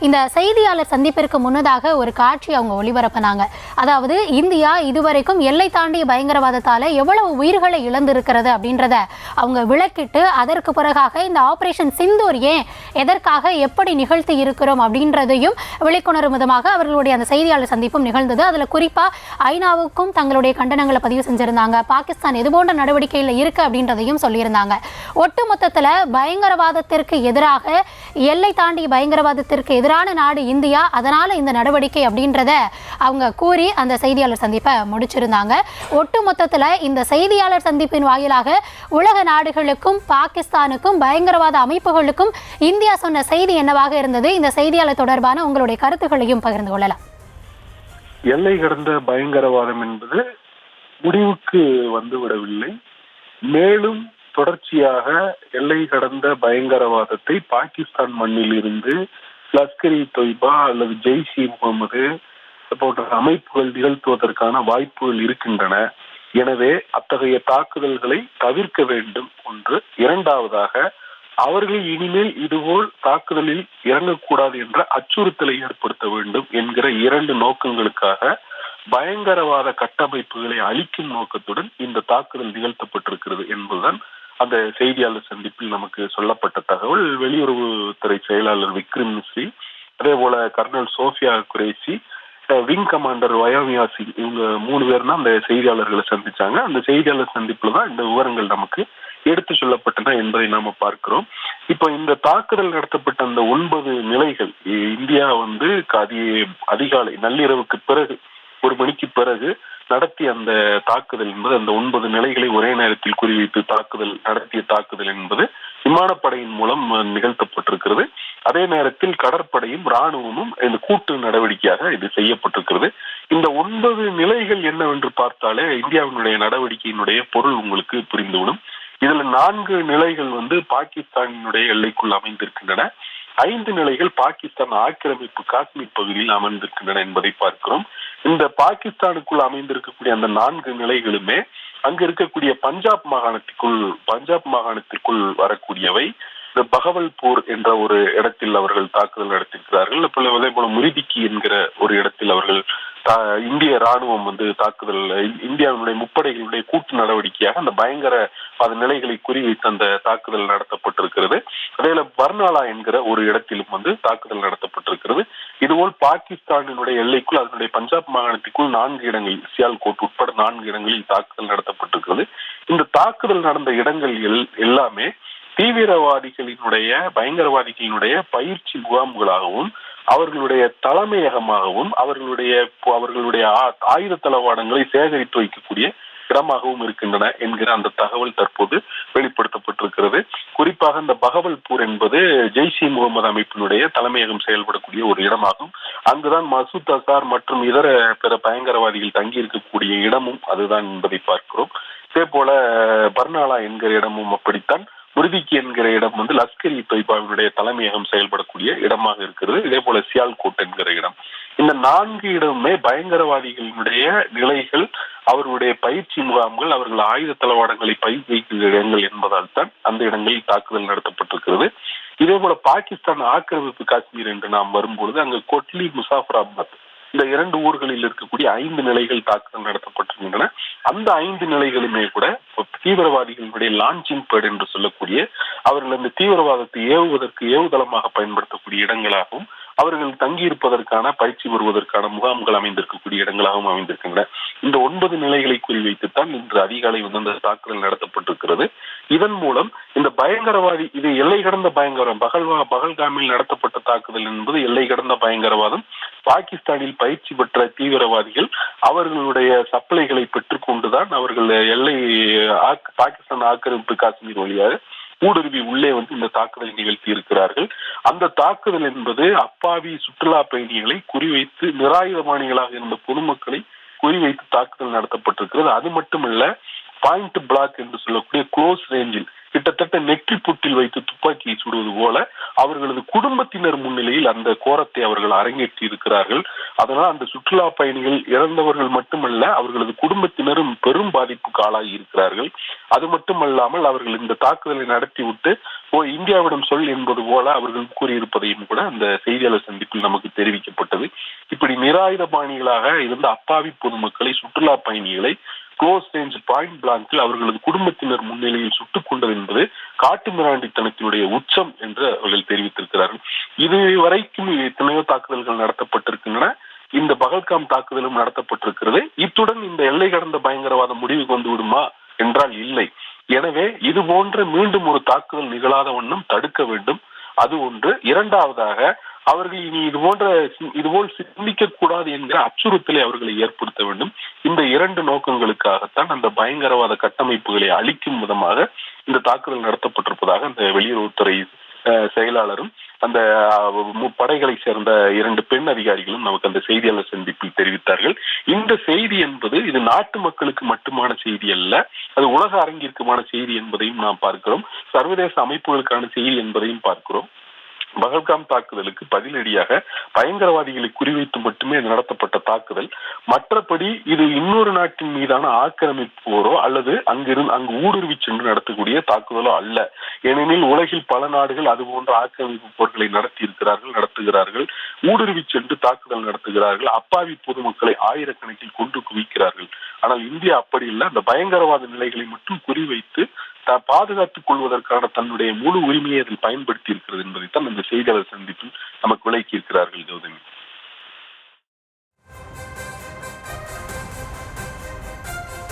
இந்த செய்தியாளர் சந்திப்பிற்கு முன்னதாக ஒரு காட்சி அவங்க ஒளிபரப்பினாங்க. அதாவது இந்தியா இதுவரைக்கும் எல்லை தாண்டிய பயங்கரவாதத்தால எவ்வளவு உயிர்களை இழந்திருக்கிறது அப்படின்றத அவங்க விளக்கிட்டு, அதற்கு பிறகாக இந்த ஆபரேஷன் சிந்தூர் ஏன், எதற்காக, எப்படி நிகழ்த்தி இருக்கிறோம் அப்படின்றதையும் விழிப்புணர்வு விதமாக அவர்களுடைய அந்த செய்தியாளர் சந்திப்பும் நிகழ்ந்தது. அதுல குறிப்பா ஐநாவுக்கும் தங்களுடைய கண்டனங்களை பதிவு செஞ்சிருந்தாங்க. பாகிஸ்தான் இது போன்ற நடவடிக்கையில் இருக்கு அப்படின்றதையும் சொல்லியிருந்தாங்க. ஒட்டுமொத்தத்துல பயங்கரவாதத்திற்கு எதிராக, எல்லை தாண்டி பயங்கரவாதத்திற்கு எதிரான நாடு இந்தியா, அதனால இந்த நடவடிக்கை அப்படின்றத அவங்க கூறி அந்த செய்தியாளர் சந்திப்பை முடிச்சிருந்தாங்க. ஒட்டுமொத்தத்துல இந்த செய்தியாளர் சந்திப்பின் வாயிலாக உலக நாடுகளுக்கும் பாகிஸ்தானுக்கும் பயங்கரவாத அமைப்புகளுக்கும் இந்தியா சொன்ன செய்தி என்னவாக இருந்தது? இந்த செய்தியாளர் தொடர்பான உங்களுடைய கருத்துக்களையும் பகிர்ந்து கொள்ளலாம். எல்லை கடந்த பயங்கரவாதம் என்பது முடிவுக்கு வந்துவிடவில்லை. மேலும் தொடர்ச்சியாக எல்லை கடந்த பயங்கரவாதத்தை பாகிஸ்தான் மண்ணில் இருந்து லஷ்கர் இ தொய்பா அல்லது ஜெய்ஷ் இ முகமது போன்ற அமைப்புகள் நிகழ்த்துவதற்கான வாய்ப்புகள் இருக்கின்றன. எனவே அத்தகைய தாக்குதல்களை தவிர்க்க வேண்டும் ஒன்று. இரண்டாவதாக, அவர்கள் இனிமேல் இதுபோல் தாக்குதலில் இறங்கக்கூடாது என்ற அச்சுறுத்தலை ஏற்படுத்த வேண்டும் என்கிற இரண்டு நோக்கங்களுக்காக பயங்கரவாத கட்டமைப்புகளை அழிக்கும் நோக்கத்துடன் இந்த தாக்குதல் நிகழ்த்தப்பட்டிருக்கிறது என்பதுதான் அந்த செய்தியாளர் சந்திப்பில் நமக்கு சொல்லப்பட்ட தகவல். வெளியுறவுத்துறை செயலாளர் விக்ரம் மிஸ்ரி, அதே போல colonel Sofiya Qureshi, wing commander Vyomika Singh, இவங்க 3 பேர் தான் அந்த செய்தியாளர்களை சந்திச்சாங்க. அந்த செய்தியாளர் சந்திப்புல தான் இந்த விவரங்கள் நமக்கு எடுத்து சொல்லப்பட்டன என்பதை நாம பார்க்கிறோம். இப்ப இந்த தாக்குதல் நடத்தப்பட்ட அந்த 9 நிலைகள், இந்தியா அதிகாலை நள்ளிரவுக்கு பிறகு 1 மணிக்கு பிறகு நடத்திய அந்த தாக்குதல் என்பது, அந்த 9 நிலைகளை ஒரே நேரத்தில் குறிவைத்து நடத்திய தாக்குதல் என்பது விமானப்படையின் மூலம் நிகழ்த்தப்பட்டிருக்கிறது. அதே நேரத்தில் கடற்படையும் ராணுவமும் இந்த கூட்டு நடவடிக்கையாக இது செய்யப்பட்டிருக்கிறது. இந்த 9 நிலைகள் என்னவென்று பார்த்தாலே இந்தியாவினுடைய நடவடிக்கையினுடைய பொருள் உங்களுக்கு புரிந்துவிடும். இதுல 4 நிலைகள் பாகிஸ்தானினுடைய எல்லைக்குள் அமைந்திருக்கின்றன. 5 நிலைகள் பாகிஸ்தான் ஆக்கிரமிப்பு காஷ்மீர் பகுதியில் அமர்ந்திருக்கின்றன என்பதை பார்க்கிறோம். இந்த பாகிஸ்தானுக்குள் அமைந்திருக்கக்கூடிய அந்த 4 நிலைகளுமே அங்கு இருக்கக்கூடிய பஞ்சாப் மாகாணத்திற்குள் வரக்கூடியவை. இந்த பகவல்பூர் என்ற ஒரு இடத்தில் அவர்கள் தாக்குதல் நடத்தியிருக்கிறார்கள். அதே போல முரிதிக்கி என்கிற ஒரு இடத்தில் அவர்கள் இந்திய ராணுவம் தாக்குதல், இந்தியாவினுடைய முப்படைகளுடைய கூட்டு நடவடிக்கையாக அந்த பயங்கரவாத நிலைகளை குறிவைத்து அந்த தாக்குதல் நடத்தப்பட்டிருக்கிறது. அதே போல பர்னாலா என்கிற ஒரு இடத்திலும் தாக்குதல் நடத்தப்பட்டிருக்கிறது. இதுபோல் பாகிஸ்தானினுடைய எல்லைக்குள், அதனுடைய பஞ்சாப் மாகாணத்திற்குள் 4 இடங்களில், சியால்கோட் உட்பட 4 இடங்களில் தாக்குதல் நடத்தப்பட்டிருக்கிறது. இந்த தாக்குதல் நடந்த இடங்கள் எல்லாமே பயங்கரவாதிகளினுடைய பயிற்சி முகாம்களாகவும் அவர்களுடைய தலைமையகமாகவும் அவர்களுடைய ஆயுத தளவாடங்களை சேகரித்து வைக்கக்கூடிய இடமாகவும் இருக்கின்றன என்கிற அந்த தகவல் தற்போது வெளிப்படுத்தப்பட்டிருக்கிறது. குறிப்பாக இந்த பகவல்பூர் என்பது ஜெய்ஷ் இ முகமது அமைப்பினுடைய தலைமையகம் செயல்படக்கூடிய ஒரு இடமாகும். அங்குதான் மசூத் அசார் மற்றும் இதர பிற பயங்கரவாதிகள் தங்கியிருக்கக்கூடிய இடமும் அதுதான் என்பதை பார்க்கிறோம். இதே போல பர்னாலா என்கிற இடமும் அப்படித்தான். முரிதிக்கி என்கிற இடம் லஷ்கர் இ தொய்பாவினுடைய தலைமையகம் செயல்படக்கூடிய இடமாக இருக்கிறது. இதே போல சியால்கோட் என்கிற இடம். இந்த 4 இடமுமே பயங்கரவாதிகளினுடைய நிலைகள், அவர்களுடைய பயிற்சி முகாம்கள், அவர்கள் ஆயுத தளவாடங்களை வைக்கிற இடங்கள் என்பதால் தான் அந்த இடங்களில் தாக்குதல் நடத்தப்பட்டிருக்கிறது. இதே போல பாகிஸ்தான் ஆக்கிரமிப்பு காஷ்மீர் என்று நாம் வரும்பொழுது அங்கு கொட்லி, முசாஃபராபாத் இந்த 2 ஊர்களில் இருக்கக்கூடிய 5 நிலைகள் தாக்குதல் நடத்தப்பட்டிருக்கின்றன. அந்த 5 நிலைகளுமே கூட தீவிரவாதிகளுடைய லான்ச்சிங் பேட் என்று சொல்லக்கூடிய, அவர்கள் அந்த தீவிரவாதத்தை ஏவுதளமாக பயன்படுத்தக்கூடிய இடங்களாகவும், அவர்கள் தங்கியிருப்பதற்கான பயிற்சி பெறுவதற்கான முகாம்கள் அமைந்திருக்கக்கூடிய இடங்களாகவும் அமைந்திருக்கின்றன. இந்த 9 நிலைகளை குறிவைத்துத்தான் இன்று அதிகாலை அந்த தாக்குதல் நடத்தப்பட்டிருக்கிறது. இதன் மூலம் இந்த பயங்கரவாதி, இது எல்லை கடந்த பயங்கரவாதம், பகல்காமில் நடத்தப்பட்ட தாக்குதல் என்பது எல்லை கடந்த பயங்கரவாதம். பாகிஸ்தானில் பயிற்சி பெற்ற தீவிரவாதிகள் அவர்களுடைய சப்ளைகளை பெற்றுக் கொண்டுதான் அவர்கள் பாகிஸ்தான் ஆக்கிரமிப்பு காஷ்மீர் வழியாக ஊடுருவி உள்ளே இந்த தாக்குதலை நிகழ்த்தி இருக்கிறார்கள். அந்த தாக்குதல் என்பது அப்பாவி சுற்றுலா பயணிகளை குறிவைத்து, நிராயுதபாணிகளாக இருந்த பொதுமக்களை குறிவைத்து தாக்குதல் நடத்தப்பட்டிருக்கிறது. அது மட்டுமல்ல, பாயிண்ட் பிளாக் என்று சொல்லக்கூடிய க்ளோஸ் ரேஞ்சில் கிட்டத்தட்ட நெற்றி புட்டில் வைத்து துப்பாக்கியை சுடுவது போல அவர்களது குடும்பத்தினர் முன்னிலையில் அந்த கோரத்தை அவர்கள் அரங்கேற்றி இருக்கிறார்கள். அதனால் அந்த சுற்றுலா பயணிகள் இறந்தவர்கள் மட்டுமல்ல, அவர்களது குடும்பத்தினரும் பெரும் பாதிப்புக்கு ஆளாகி இருக்கிறார்கள். அது மட்டுமல்லாமல் அவர்கள் இந்த தாக்குதலை நடத்திவிட்டு இந்தியாவிடம் சொல் என்பது போல அவர்கள் கூறியிருப்பதையும் கூட அந்த செய்தியாளர் சந்திப்பில் நமக்கு தெரிவிக்கப்பட்டது. இப்படி நிராயுதபாணிகளாக இருந்த அப்பாவி பொதுமக்களை, சுற்றுலா பயணிகளை க்ளோஸ் ரேஞ்ச் பாயிண்ட் பிளாங்கில் அவர்களது குடும்பத்தினர் முன்னிலையில் சுட்டுக் கொண்டது என்பது காட்டு மிராண்டித்தனத்தினுடைய உச்சம் என்று அவர்கள் தெரிவித்திருக்கிறார்கள். இதுவரைக்கும் எத்தனையோ தாக்குதல்கள் நடத்தப்பட்டிருக்கின்றன. இந்த பகல்காம் தாக்குதலும் நடத்தப்பட்டிருக்கிறது. இத்துடன் இந்த எல்லை கடந்த பயங்கரவாத முடிவுக்கு வந்து விடுமா என்றால் இல்லை. எனவே இது போன்ற மீண்டும் ஒரு தாக்குதல் நிகழாத வண்ணம் தடுக்க வேண்டும். அது ஒன்று. இரண்டாவதாக அவர்கள் இனி இதுபோல் சிந்திக்க கூடாது என்கிற அச்சுறுத்தலை அவர்களை ஏற்படுத்த வேண்டும். இந்த இரண்டு நோக்கங்களுக்காகத்தான் அந்த பயங்கரவாத கட்டமைப்புகளை அழிக்கும் விதமாக இந்த தாக்குதல் நடத்தப்பட்டிருப்பதாக அந்த வெளியுறவுத்துறை செயலாளரும் அந்த படைகளை சேர்ந்த 2 பெண் அதிகாரிகளும் நமக்கு அந்த செய்தியாளர் சந்திப்பில் தெரிவித்தார்கள். இந்த செய்தி என்பது இது நாட்டு மக்களுக்கு மட்டுமான செய்தி அல்ல, அது உலக அரங்கிற்குமான செய்தி என்பதையும் நாம் பார்க்கிறோம். சர்வதேச அமைப்புகளுக்கான செய்தி என்பதையும் பார்க்கிறோம். பகல்காம் தாக்குதலுக்கு பதிலடியாக பயங்கரவாதிகளை குறிவைத்து மட்டுமே நடத்தப்பட்ட தாக்குதல். மற்றபடி இது இன்னொரு நாட்டின் மீதான ஆக்கிரமிப்பு போரோ அல்லது அங்கு ஊடுருவி சென்று நடத்தக்கூடிய தாக்குதலோ அல்ல. ஏனெனில் உலகில் பல நாடுகள் அது போன்ற ஆக்கிரமிப்பு போர்களை நடத்துகிறார்கள், ஊடுருவி சென்று தாக்குதல் நடத்துகிறார்கள், அப்பாவி பொதுமக்களை ஆயிரக்கணக்கில் கொண்டு குவிக்கிறார்கள். ஆனால் இந்தியா அப்படி இல்லை. அந்த பயங்கரவாத நிலைகளை மட்டும் குறிவைத்து பாதுகாத்துக் கொள்வதற்கான தன்னுடைய முழு உரிமையை அதில் பயன்படுத்தி இருக்கிறது என்பதைத்தான் இந்த செய்தியாளர் சந்திப்பில் நமக்கு விளக்கி இருக்கிறார்கள். கௌதமி.